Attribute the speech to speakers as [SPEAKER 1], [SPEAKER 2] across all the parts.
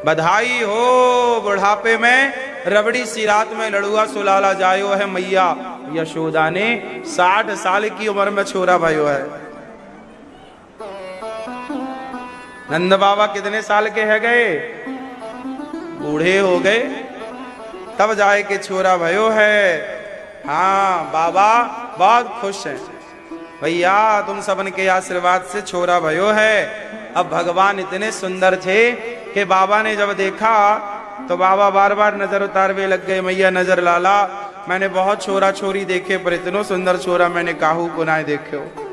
[SPEAKER 1] बधाई हो बुढ़ापे में रबड़ी सी रात में लड़ुआ सुलाला जायो है मैया यशोदा ने 60 साल की उम्र में छोरा भयो है। नंद बाबा कितने साल के है गए, बूढ़े हो गए, तब जाए के छोरा भयो है। हाँ बाबा बहुत खुश हैं भैया, तुम सबन के आशीर्वाद से छोरा भयो है। अब भगवान इतने सुंदर थे कि बाबा ने जब देखा तो बाबा बार बार नजर उतारवे लग गए, मैया नजर लाला, मैंने बहुत छोरा छोरी देखे पर इतनो सुंदर छोरा मैंने काहू को ना देखे हो।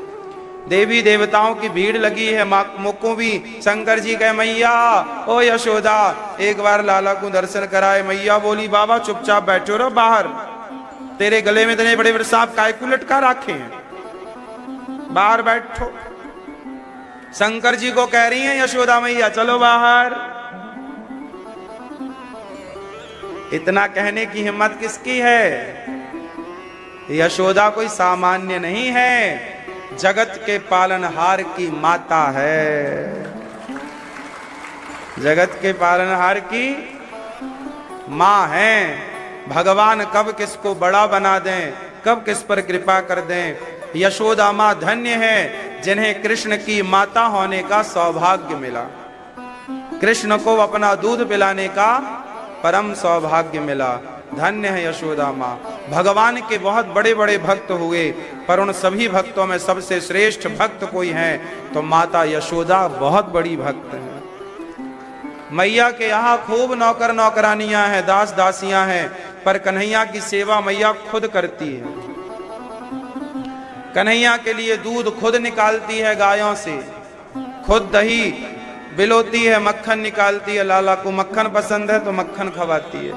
[SPEAKER 1] देवी देवताओं की भीड़ लगी है, मुक्को भी शंकर जी कहे मैया ओ यशोदा एक बार लाला को दर्शन कराए। मैया बोली बाबा चुपचाप बैठो रहो बाहर, तेरे गले में इतने बड़े बड़े सांप काय को लटका रखे हैं, बाहर बैठो। शंकर जी को कह रही हैं यशोदा मैया चलो बाहर। इतना कहने की हिम्मत किसकी है? यशोदा कोई सामान्य नहीं है, जगत के पालनहार की माता है, जगत के पालनहार की मां है। भगवान कब किसको बड़ा बना दें, कब किस पर कृपा कर दें। यशोदा मां धन्य है जिन्हें कृष्ण की माता होने का सौभाग्य मिला, कृष्ण को अपना दूध पिलाने का परम सौभाग्य मिला। धन्य है यशोदा मां। भगवान के बहुत बड़े बड़े भक्त हुए पर उन सभी भक्तों में सबसे श्रेष्ठ भक्त कोई है तो माता यशोदा बहुत बड़ी भक्त है। मैया के यहाँ खूब नौकर नौकरानियां हैं, दास दासियां हैं, पर कन्हैया की सेवा मैया खुद करती है। कन्हैया के लिए दूध खुद निकालती है गायों से, खुद दही बिलोती है, मक्खन निकालती है, लाला को मक्खन पसंद है तो मक्खन खवाती है,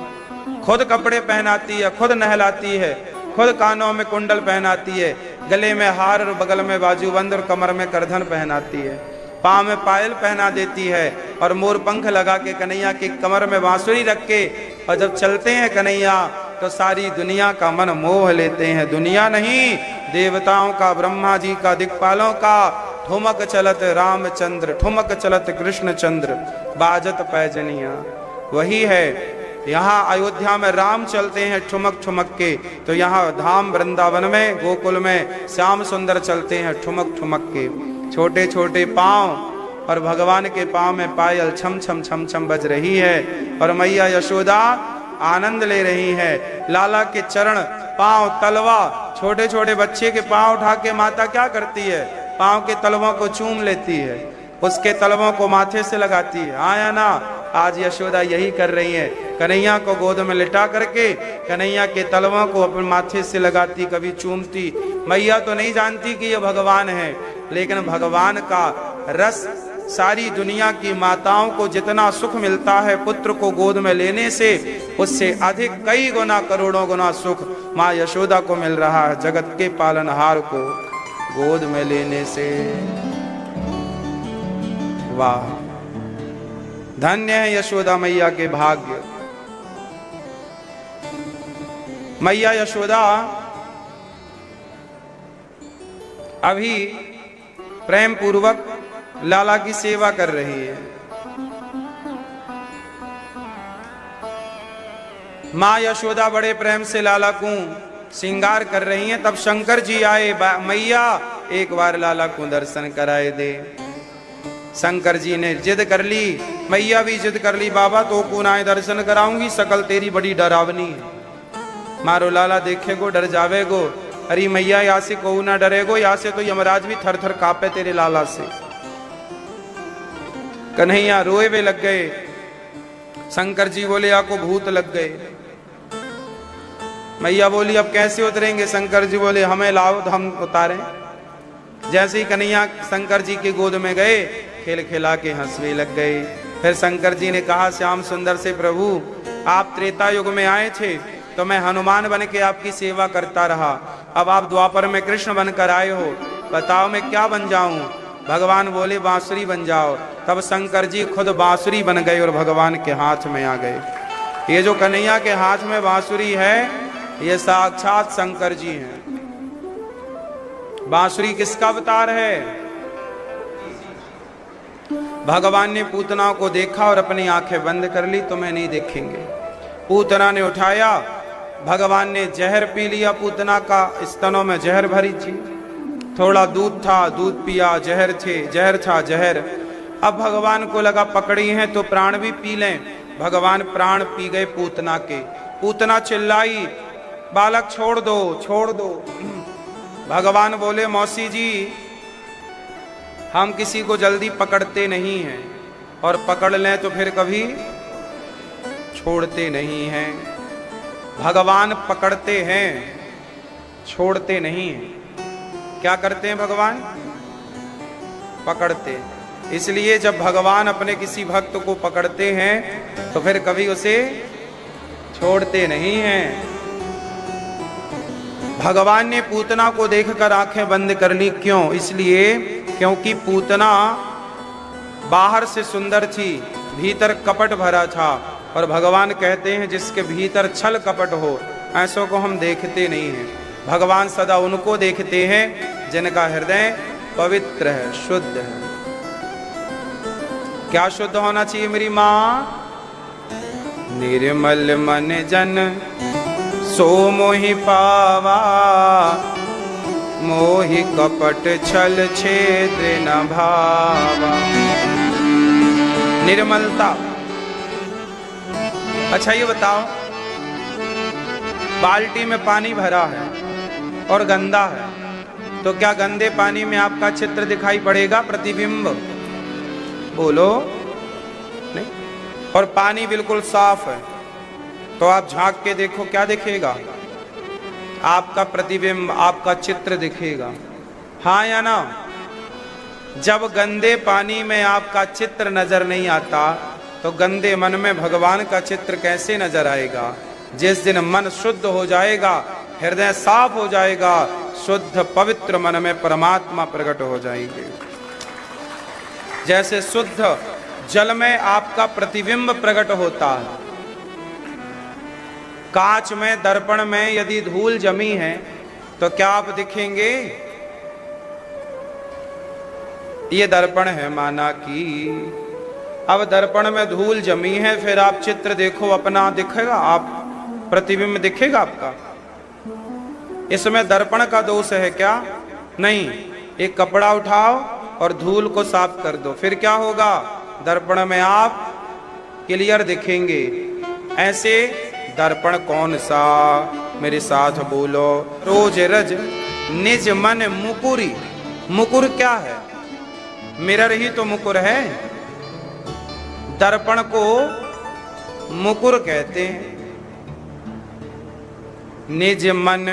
[SPEAKER 1] खुद कपड़े पहनाती है, खुद नहलाती है, खुद कानों में कुंडल पहनाती है, गले में हार और बगल में बाजूबंद और कमर में करधन पहनाती है, पाँव में पायल पहना देती है और मोर पंख लगा के कन्हैया की कमर में बांसुरी रख के और जब चलते हैं कन्हैया तो सारी दुनिया का मन मोह लेते हैं। दुनिया नहीं, देवताओं का, ब्रह्मा जी का, दिक्पालों का। ठुमक चलत रामचंद्र, ठुमक चलत कृष्णचंद्र, बाजत पैजनिया, वही है। यहाँ अयोध्या में राम चलते हैं ठुमक ठुमक के, तो यहाँ धाम वृंदावन में गोकुल में श्याम सुंदर चलते हैं ठुमक ठुमक के। छोटे छोटे पांव और भगवान के पांव में पायल छम छम छम छम बज रही है और मैया यशोदा आनंद ले रही है। लाला के चरण, पांव, तलवा, छोटे छोटे बच्चे के पांव उठा के माता क्या करती है, पांव के तलवों को चूम लेती है, उसके तलवों को माथे से लगाती है। आया ना, आज यशोदा यही कर रही है। कन्हैया को गोद में लिटा करके कन्हैया के तलवों को अपने माथे से लगाती, कभी चूमती। मैया तो नहीं जानती कि ये भगवान है, लेकिन भगवान का रस सारी दुनिया की माताओं को जितना सुख मिलता है पुत्र को गोद में लेने से, उससे अधिक कई गुना करोड़ों गुना सुख माँ यशोदा को मिल रहा है जगत के पालनहार को गोद में लेने से। वाह, धन्य है यशोदा मैया के भाग्य। मैया यशोदा अभी प्रेम पूर्वक लाला की सेवा कर रही है। माँ यशोदा बड़े प्रेम से लाला को श्रृंगार कर रही हैं। तब शंकर जी आए, मैया एक बार लाला को दर्शन कराए दे। शंकर जी ने जिद कर ली, मैया भी जिद कर ली, बाबा तो को ना दर्शन कराऊंगी, सकल तेरी बड़ी डरावनी है, मारो लाला देखेगो डर जावेगो। अरे मैया यहाँ से को ना डरेगो, यहाँ से तो यमराज भी थर थर कांपे तेरे लाला से। कन्हैया रोए वे लग गए। शंकर जी बोले आपको भूत लग गए। मैया बोली अब कैसे उतरेंगे? शंकर जी बोले हमें लाओ तो हम उतारें। जैसे ही कन्हैया शंकर जी के गोद में गए, खेल खिला के हंसने लग गए। फिर शंकर जी ने कहा श्याम सुंदर से, प्रभु आप त्रेता युग में आए थे तो मैं हनुमान बन के आपकी सेवा करता रहा, अब आप द्वापर में कृष्ण बनकर आए हो, बताओ मैं क्या बन जाऊं? भगवान बोले बांसुरी बन जाओ। तब शंकर जी खुद बांसुरी बन गए और भगवान के हाथ में आ गए। ये जो कन्हैया के हाथ में बांसुरी है, ये साक्षात शंकर जी हैं। बांसुरी किसका अवतार है? भगवान ने पूतना को देखा और अपनी आंखें बंद कर ली, तुम्हें नहीं देखेंगे। पूतना ने उठाया, भगवान ने जहर पी लिया, पूतना का स्तनों में जहर भरी थी, थोड़ा दूध था, दूध पिया, जहर थे, जहर था जहर। अब भगवान को लगा पकड़ी हैं तो प्राण भी पी लें, भगवान प्राण पी गए पूतना के। पूतना चिल्लाई, बालक छोड़ दो, छोड़ दो। भगवान बोले, मौसी जी हम किसी को जल्दी पकड़ते नहीं हैं, और पकड़ लें तो फिर कभी छोड़ते नहीं हैं। भगवान पकड़ते हैं, छोड़ते नहीं हैं। क्या करते हैं भगवान? पकड़ते। इसलिए जब भगवान अपने किसी भक्त को पकड़ते हैं तो फिर कभी उसे छोड़ते नहीं हैं। भगवान ने पूतना को देखकर आंखें बंद कर ली। क्यों? इसलिए क्योंकि पूतना बाहर से सुंदर थी, भीतर कपट भरा था, और भगवान कहते हैं जिसके भीतर छल कपट हो ऐसों को हम देखते नहीं हैं। भगवान सदा उनको देखते हैं जिनका हृदय पवित्र है, शुद्ध है। क्या शुद्ध होना चाहिए मेरी माँ? निर्मल मन जन सो मोहि पावा, मोहि कपट छल छेद्र न भावा। निर्मलता। अच्छा ये बताओ, बाल्टी में पानी भरा है और गंदा है, तो क्या गंदे पानी में आपका चित्र दिखाई पड़ेगा, प्रतिबिंब? बोलो नहीं। और पानी बिल्कुल साफ है तो आप झांक के देखो, क्या दिखेगा? आपका प्रतिबिंब, आपका चित्र दिखेगा। हाँ या ना? जब गंदे पानी में आपका चित्र नजर नहीं आता तो गंदे मन में भगवान का चित्र कैसे नजर आएगा? जिस दिन मन शुद्ध हो जाएगा, हृदय साफ हो जाएगा, शुद्ध पवित्र मन में परमात्मा प्रकट हो जाएंगे। जैसे शुद्ध जल में आपका प्रतिबिंब प्रकट होता है। कांच में, दर्पण में यदि धूल जमी है तो क्या आप दिखेंगे? ये दर्पण है माना कि अब दर्पण में धूल जमी है, फिर आप चित्र देखो अपना, दिखेगा? आप प्रतिबिंब दिखेगा आपका? इसमें दर्पण का दोष है क्या? नहीं। एक कपड़ा उठाओ और धूल को साफ कर दो, फिर क्या होगा? दर्पण में आप क्लियर दिखेंगे। ऐसे दर्पण कौन सा? मेरे साथ बोलो, रोज रज निज मन मुकुरी। मुकुर क्या है? मिरर ही तो मुकुर है। दर्पण को मुकुर कहते हैं। निज मन